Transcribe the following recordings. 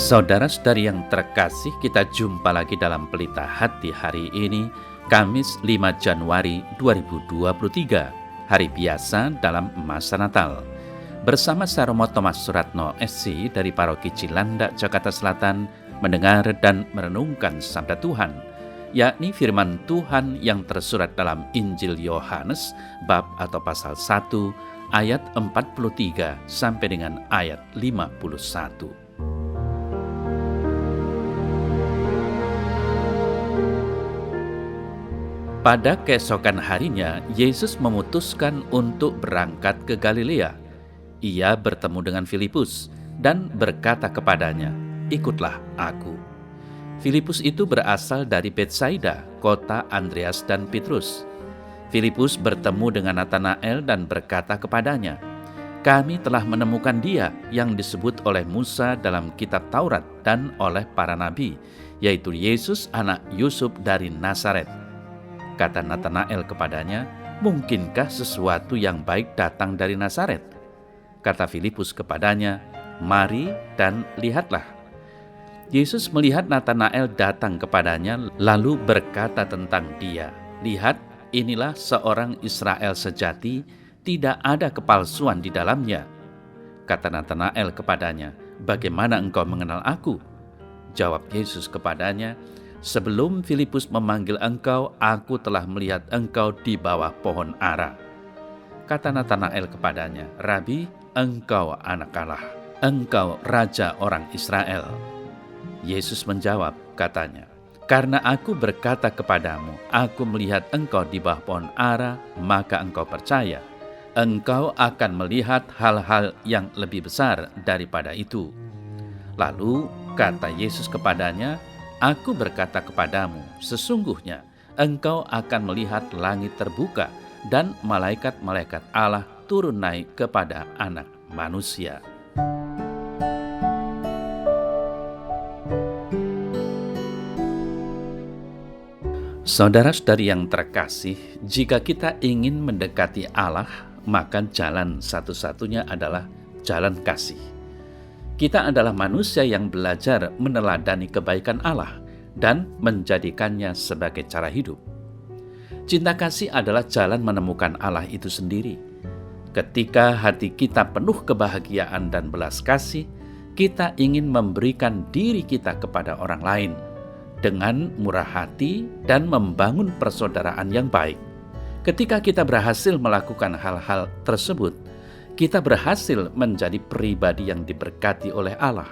Saudara-saudari yang terkasih, kita jumpa lagi dalam Pelita Hati hari ini, Kamis 5 Januari 2023, hari biasa dalam masa Natal. Bersama saya Romo Thomas Suratno SC dari Paroki Cilandak, Jakarta Selatan, mendengar dan merenungkan Sabda Tuhan, yakni firman Tuhan yang tersurat dalam Injil Yohanes, bab atau pasal 1, ayat 43 sampai dengan ayat 51. Pada keesokan harinya, Yesus memutuskan untuk berangkat ke Galilea. Ia bertemu dengan Filipus dan berkata kepadanya, "Ikutlah aku." Filipus itu berasal dari Betsaida, kota Andreas dan Petrus. Filipus bertemu dengan Natanael dan berkata kepadanya, "Kami telah menemukan Dia yang disebut oleh Musa dalam kitab Taurat dan oleh para nabi, yaitu Yesus anak Yusuf dari Nazaret." Kata Natanael kepadanya, "Mungkinkah sesuatu yang baik datang dari Nazaret?" Kata Filipus kepadanya, "Mari dan lihatlah." Yesus melihat Natanael datang kepadanya, lalu berkata tentang dia, "Lihat, inilah seorang Israel sejati, tidak ada kepalsuan di dalamnya." Kata Natanael kepadanya, "Bagaimana engkau mengenal aku?" Jawab Yesus kepadanya, "Sebelum Filipus memanggil engkau, aku telah melihat engkau di bawah pohon ara." Kata Natanael kepadanya, "Rabi, engkau anak Allah, engkau raja orang Israel." Yesus menjawab, katanya, "Karena aku berkata kepadamu, aku melihat engkau di bawah pohon ara, maka engkau percaya. Engkau akan melihat hal-hal yang lebih besar daripada itu." Lalu kata Yesus kepadanya, "Aku berkata kepadamu, sesungguhnya engkau akan melihat langit terbuka dan malaikat-malaikat Allah turun naik kepada Anak Manusia." Saudara-saudari yang terkasih, jika kita ingin mendekati Allah, maka jalan satu-satunya adalah jalan kasih. Kita adalah manusia yang belajar meneladani kebaikan Allah dan menjadikannya sebagai cara hidup. Cinta kasih adalah jalan menemukan Allah itu sendiri. Ketika hati kita penuh kebahagiaan dan belas kasih, kita ingin memberikan diri kita kepada orang lain dengan murah hati dan membangun persaudaraan yang baik. Ketika kita berhasil melakukan hal-hal tersebut, kita berhasil menjadi pribadi yang diberkati oleh Allah.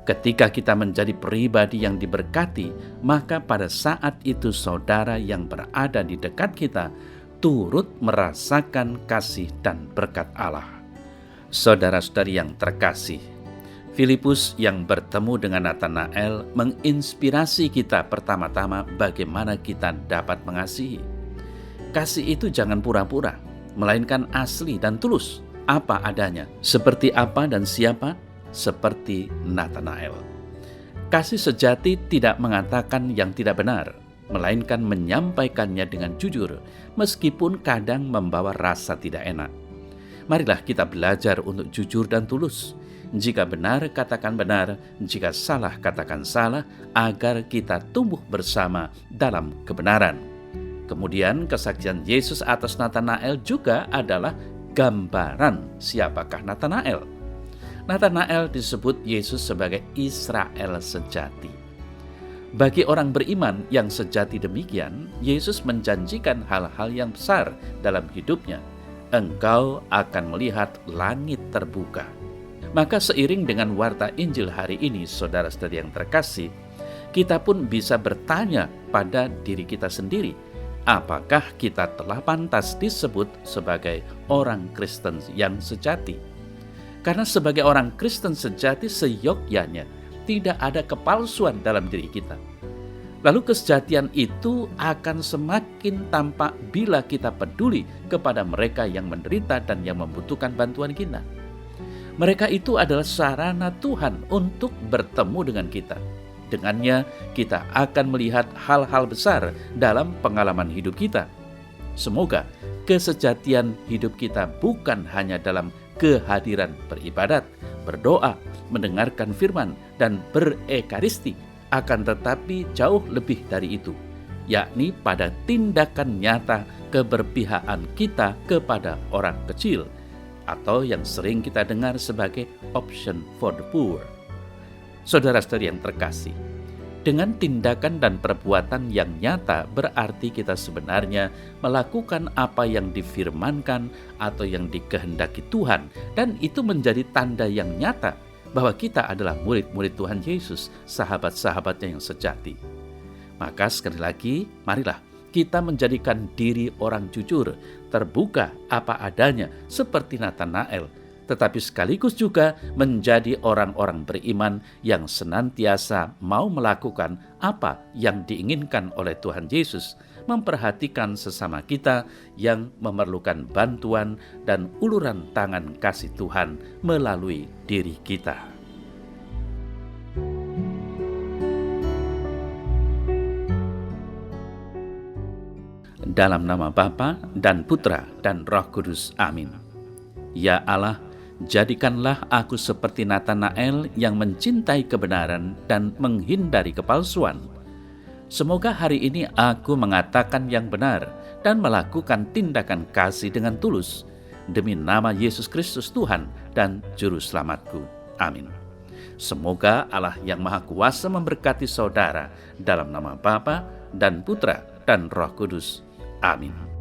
Ketika kita menjadi pribadi yang diberkati, maka pada saat itu saudara yang berada di dekat kita turut merasakan kasih dan berkat Allah. Saudara-saudari yang terkasih, Filipus yang bertemu dengan Natanael menginspirasi kita pertama-tama bagaimana kita dapat mengasihi. Kasih itu jangan pura-pura, melainkan asli dan tulus. Apa adanya, seperti apa dan siapa, seperti Natanael. Kasih sejati tidak mengatakan yang tidak benar, melainkan menyampaikannya dengan jujur, meskipun kadang membawa rasa tidak enak. Marilah kita belajar untuk jujur dan tulus. Jika benar, katakan benar, jika salah, katakan salah, agar kita tumbuh bersama dalam kebenaran. Kemudian kesaksian Yesus atas Natanael juga adalah gambaran siapakah Natanael. Natanael disebut Yesus sebagai Israel sejati. Bagi orang beriman yang sejati demikian, Yesus menjanjikan hal-hal yang besar dalam hidupnya. Engkau akan melihat langit terbuka. Maka seiring dengan warta Injil hari ini, saudara-saudari yang terkasih, kita pun bisa bertanya pada diri kita sendiri, apakah kita telah pantas disebut sebagai orang Kristen yang sejati? Karena sebagai orang Kristen sejati seyogyanya tidak ada kepalsuan dalam diri kita. Lalu kesejatian itu akan semakin tampak bila kita peduli kepada mereka yang menderita dan yang membutuhkan bantuan kita. Mereka itu adalah sarana Tuhan untuk bertemu dengan kita. Dengannya kita akan melihat hal-hal besar dalam pengalaman hidup kita. Semoga kesejatian hidup kita bukan hanya dalam kehadiran beribadat, berdoa, mendengarkan firman dan berekaristi, akan tetapi jauh lebih dari itu, yakni pada tindakan nyata keberpihakan kita kepada orang kecil, atau yang sering kita dengar sebagai option for the poor. Saudara-saudari yang terkasih, dengan tindakan dan perbuatan yang nyata berarti kita sebenarnya melakukan apa yang difirmankan atau yang dikehendaki Tuhan, dan itu menjadi tanda yang nyata bahwa kita adalah murid-murid Tuhan Yesus, sahabat-sahabatnya yang sejati. Maka sekali lagi, marilah kita menjadikan diri orang jujur, terbuka apa adanya seperti Natanael, tetapi sekaligus juga menjadi orang-orang beriman yang senantiasa mau melakukan apa yang diinginkan oleh Tuhan Yesus, memperhatikan sesama kita yang memerlukan bantuan dan uluran tangan kasih Tuhan melalui diri kita. Dalam nama Bapa dan Putra dan Roh Kudus. Amin. Ya Allah, jadikanlah aku seperti Natanael yang mencintai kebenaran dan menghindari kepalsuan. Semoga hari ini aku mengatakan yang benar dan melakukan tindakan kasih dengan tulus, demi nama Yesus Kristus Tuhan dan Juru Selamatku. Amin. Semoga Allah yang Maha Kuasa memberkati saudara dalam nama Bapa dan Putra dan Roh Kudus. Amin.